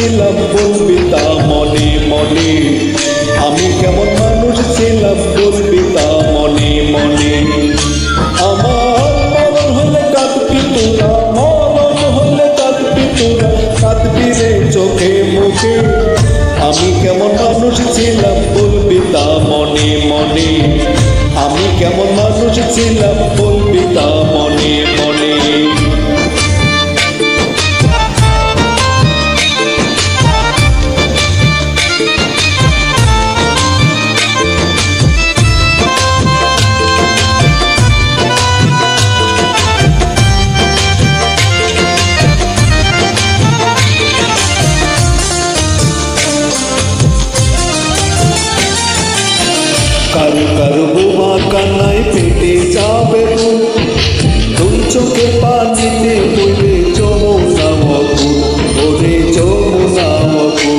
ছিলাম বলবি তা মনে মনে, আমি কেমন মানুষ ছিলাম বলবি তা মনে মনে। আমার মরণ হলে কাঁদবি তোরা, মরণ হলে কাঁদবি তোরা, কাঁদবি রে চোখে মুখে। আমি কেমন মানুষ ছিলাম বলবি তা মনে মনে, আমি কেমন মানুষ ছিলাম বলবি তা মনে মনে। কারু কারু বোমা কান্নায় পেটে যাবে, দুই চোখে পানিতে বইবে যমুনা মধু, ওরে যমুনা মধু।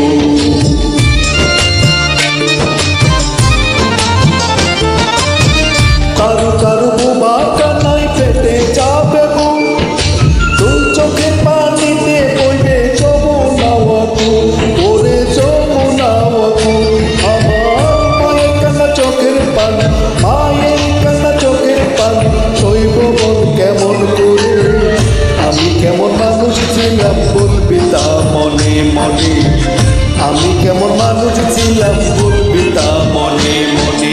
কারু কারু বোমা কান্নায় পেটে যাবে, দুই চোখে পানিতে বইবে যমুনা মধু, ওরে যমুনা মধু। মায়ের কান্না চোখের পানি সইব মন কেমন করে। আমি কেমন মানুষ ছিলাম বলবি তা মনে মনে, আমি কেমন মানুষ ছিলাম বলবি তা মনে মনে।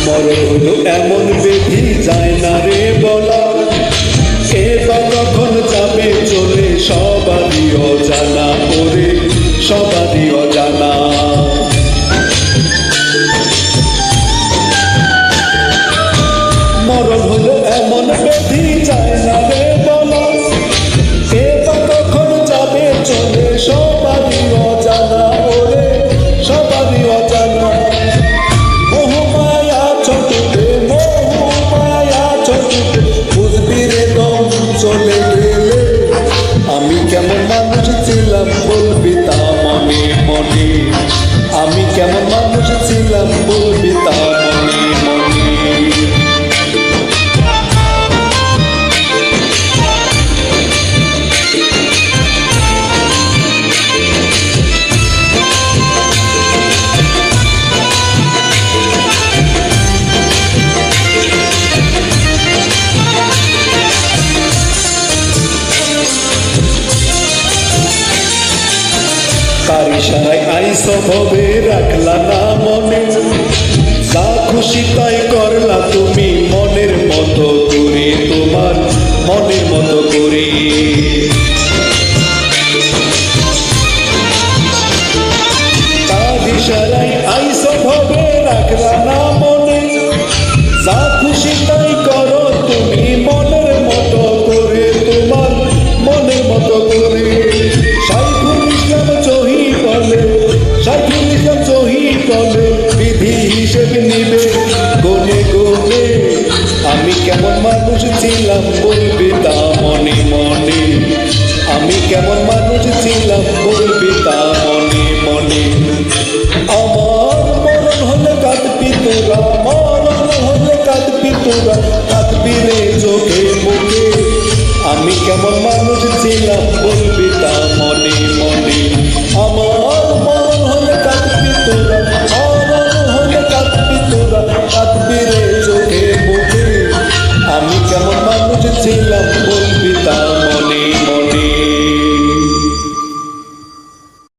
মরণ হলো এমন বেধি যায় না রে বলা, কে বা কখন যাবে চলে সবারই অজানা, ওরে সবারই অজানা। মরণ হলো এমন বেধি যায় না রে বলা, কে বা কখন যাবে চলে সবারই অজানা, ওরে সবারই অজানা। চলে গেলে আমি কেমন মানুষ ছিলাম বলবি তা মনে মনে, আমি কেমন মানুষ ছিলাম বলবি তা মনে মনে। কার ইশারায় আইসো ভবে রাখলা না মনে, যা খুশি তাই করলা তুমি মনের মতো করে, তোমার মনের মতো করে। কার ইশারায় আইসো ভবে রাখলা না মনে, যা খুশি তাই করো তুমি মনের মতো করে, তোমার মনের মতো করে। সাইফুল ইসলাম বলে বিধি হিসেব নিবে গনে গনে, আমি কেমন মানুষ ছিলাম বলবি তা মনে মনে, আমি কেমন মানুষ ছিলাম বলবি তা মনে মনে। আমার মরণ হলে কাঁদবি তোরা, মরণ হলে কাঁদবি তোরা,